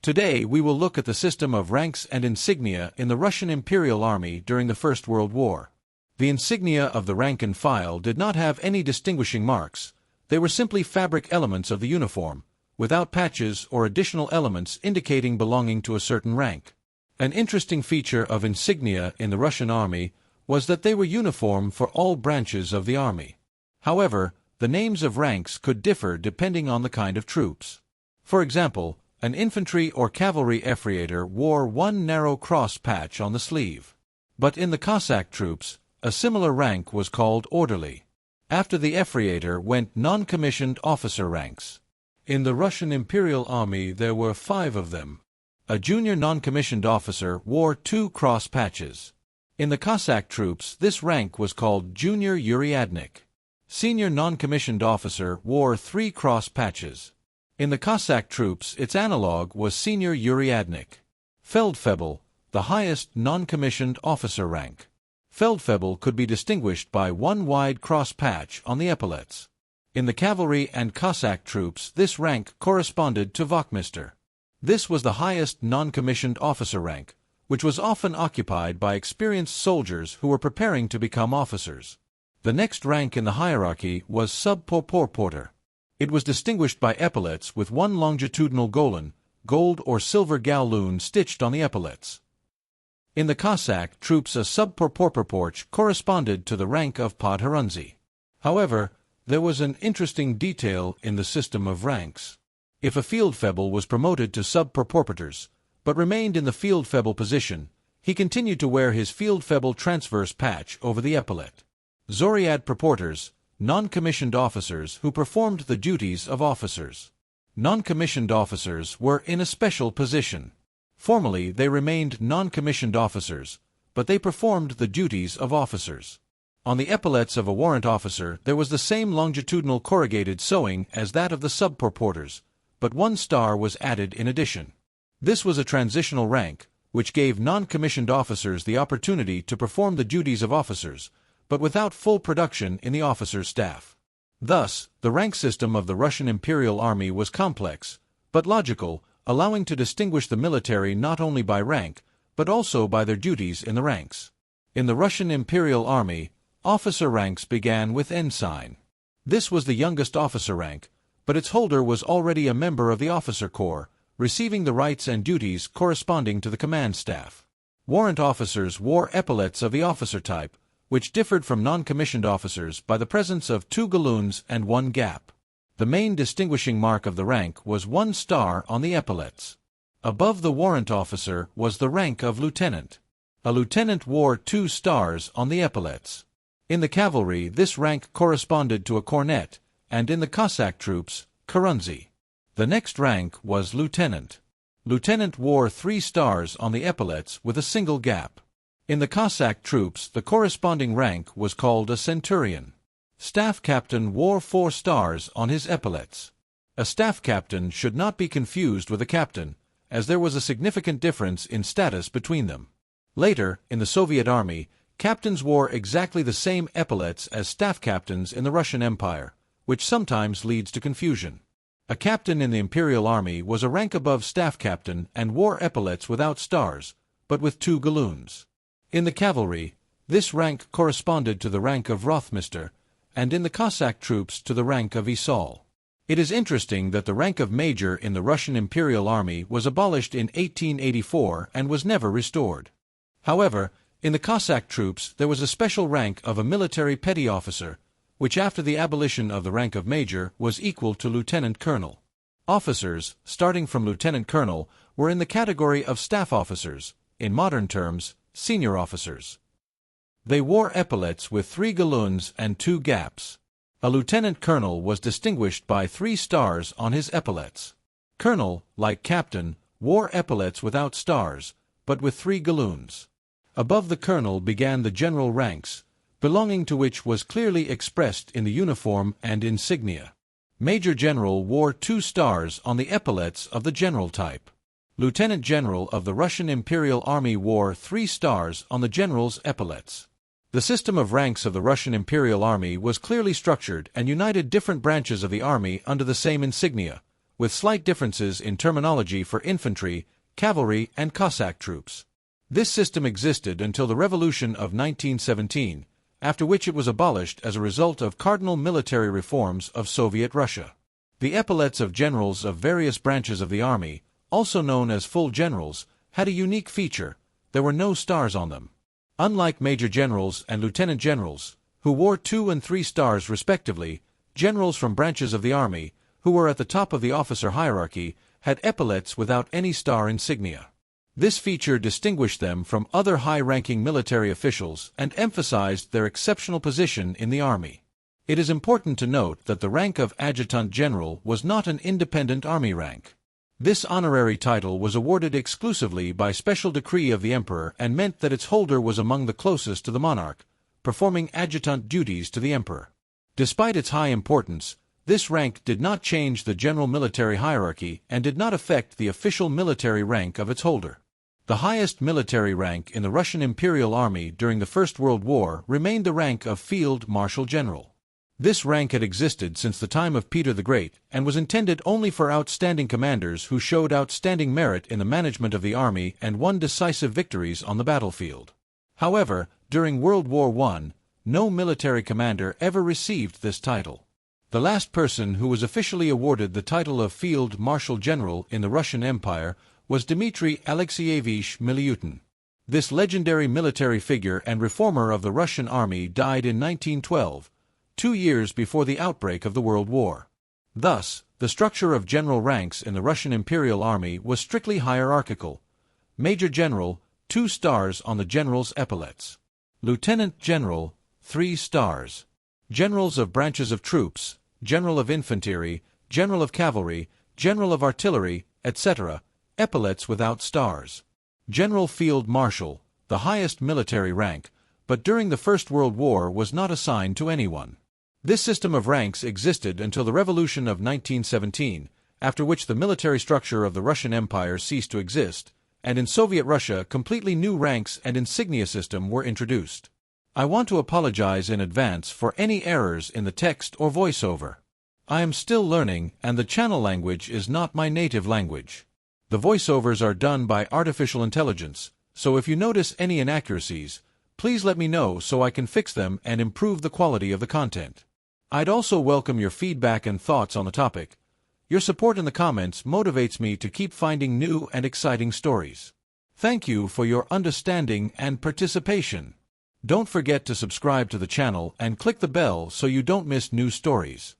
Today we will look at the system of ranks and insignia in the Russian Imperial Army during the First World War. The insignia of the rank and file did not have any distinguishing marks. They were simply fabric elements of the uniform, without patches or additional elements indicating belonging to a certain rank. An interesting feature of insignia in the Russian army was that they were uniform for all branches of the army. However, the names of ranks could differ depending on the kind of troops. For example, an infantry or cavalry efreyator wore one narrow cross patch on the sleeve. But in the Cossack troops, a similar rank was called orderly. After the efreyator went non-commissioned officer ranks. In the Russian Imperial Army there were 5 of them. A junior non-commissioned officer wore 2 cross patches. In the Cossack troops this rank was called junior uriadnik. Senior non-commissioned officer wore 3 cross patches. In the Cossack troops its analog was senior uriadnik. Feldfebel, the highest non-commissioned officer rank. Feldfebel could be distinguished by one wide cross patch on the epaulets. In the cavalry and Cossack troops this rank corresponded to Wachtmeister. This was the highest non-commissioned officer rank, which was often occupied by experienced soldiers who were preparing to become officers. The next rank in the hierarchy was subpurpurporter. It was distinguished by epaulets with one longitudinal golan, gold or silver galloon stitched on the epaulets. In the Cossack troops a subpurpurporch corresponded to the rank of podhorunzi. However, there was an interesting detail in the system of ranks. If a feldfebel was promoted to subpurpurporters, but remained in the feldfebel position, he continued to wear his feldfebel transverse patch over the epaulet. Zoriad purporters, non-commissioned officers who performed the duties of officers. Non-commissioned officers were in a special position. Formally they remained non-commissioned officers, but they performed the duties of officers. On the epaulets of a warrant officer there was the same longitudinal corrugated sewing as that of the subpurporters, but one star was added in addition. This was a transitional rank, which gave non-commissioned officers the opportunity to perform the duties of officers, but without full production in the officer's staff. Thus, the rank system of the Russian Imperial Army was complex, but logical, allowing to distinguish the military not only by rank, but also by their duties in the ranks. In the Russian Imperial Army, officer ranks began with ensign. This was the youngest officer rank, but its holder was already a member of the officer corps, receiving the rights and duties corresponding to the command staff. Warrant officers wore epaulets of the officer type, which differed from non-commissioned officers by the presence of 2 galloons and 1 gap. The main distinguishing mark of the rank was 1 star on the epaulets. Above the warrant officer was the rank of lieutenant. A lieutenant wore 2 stars on the epaulets. In the cavalry this rank corresponded to a cornet, and in the Cossack troops, karunzi. The next rank was lieutenant. Lieutenant wore 3 stars on the epaulets with a single gap. In the Cossack troops the corresponding rank was called a centurion. Staff captain wore 4 stars on his epaulets. A staff captain should not be confused with a captain, as there was a significant difference in status between them. Later, in the Soviet Army, captains wore exactly the same epaulets as staff captains in the Russian Empire, which sometimes leads to confusion. A captain in the Imperial Army was a rank above staff captain and wore epaulets without stars, but with 2 galloons. In the cavalry, this rank corresponded to the rank of Wachtmeister, and in the Cossack troops to the rank of Esaul. It is interesting that the rank of major in the Russian Imperial Army was abolished in 1884 and was never restored. However, in the Cossack troops there was a special rank of a military petty officer, which after the abolition of the rank of major was equal to lieutenant colonel. Officers, starting from lieutenant colonel, were in the category of staff officers, in modern terms, senior officers. They wore epaulets with 3 galloons and 2 gaps. A lieutenant colonel was distinguished by 3 stars on his epaulets. Colonel, like captain, wore epaulets without stars, but with 3 galloons. Above the colonel began the general ranks, belonging to which was clearly expressed in the uniform and insignia. Major general wore 2 stars on the epaulets of the general type. Lieutenant general of the Russian Imperial Army wore 3 stars on the general's epaulets. The system of ranks of the Russian Imperial Army was clearly structured and united different branches of the army under the same insignia, with slight differences in terminology for infantry, cavalry, and Cossack troops. This system existed until the Revolution of 1917, after which it was abolished as a result of cardinal military reforms of Soviet Russia. The epaulets of generals of various branches of the army, also known as full generals, had a unique feature: there were no stars on them. Unlike major generals and lieutenant generals, who wore 2 and 3 stars respectively, generals from branches of the army, who were at the top of the officer hierarchy, had epaulets without any star insignia. This feature distinguished them from other high-ranking military officials and emphasized their exceptional position in the army. It is important to note that the rank of adjutant general was not an independent army rank. This honorary title was awarded exclusively by special decree of the emperor and meant that its holder was among the closest to the monarch, performing adjutant duties to the emperor. Despite its high importance, this rank did not change the general military hierarchy and did not affect the official military rank of its holder. The highest military rank in the Russian Imperial Army during the First World War remained the rank of Field Marshal General. This rank had existed since the time of Peter the Great and was intended only for outstanding commanders who showed outstanding merit in the management of the army and won decisive victories on the battlefield. However, during World War I, no military commander ever received this title. The last person who was officially awarded the title of Field Marshal General in the Russian Empire was Dmitry Alexeyevich Miliutin. This legendary military figure and reformer of the Russian army died in 1912, 2 years before the outbreak of the World War. Thus, the structure of general ranks in the Russian Imperial Army was strictly hierarchical. Major General, 2 stars on the general's epaulets. Lieutenant General, 3 stars. Generals of branches of troops, General of Infantry, General of Cavalry, General of Artillery, etc., epaulets without stars. General Field Marshal, the highest military rank, but during the First World War was not assigned to anyone. This system of ranks existed until the Revolution of 1917, after which the military structure of the Russian Empire ceased to exist, and in Soviet Russia completely new ranks and insignia system were introduced. I want to apologize in advance for any errors in the text or voiceover. I am still learning, and the channel language is not my native language. The voiceovers are done by artificial intelligence, so if you notice any inaccuracies, please let me know so I can fix them and improve the quality of the content. I'd also welcome your feedback and thoughts on the topic. Your support in the comments motivates me to keep finding new and exciting stories. Thank you for your understanding and participation. Don't forget to subscribe to the channel and click the bell so you don't miss new stories.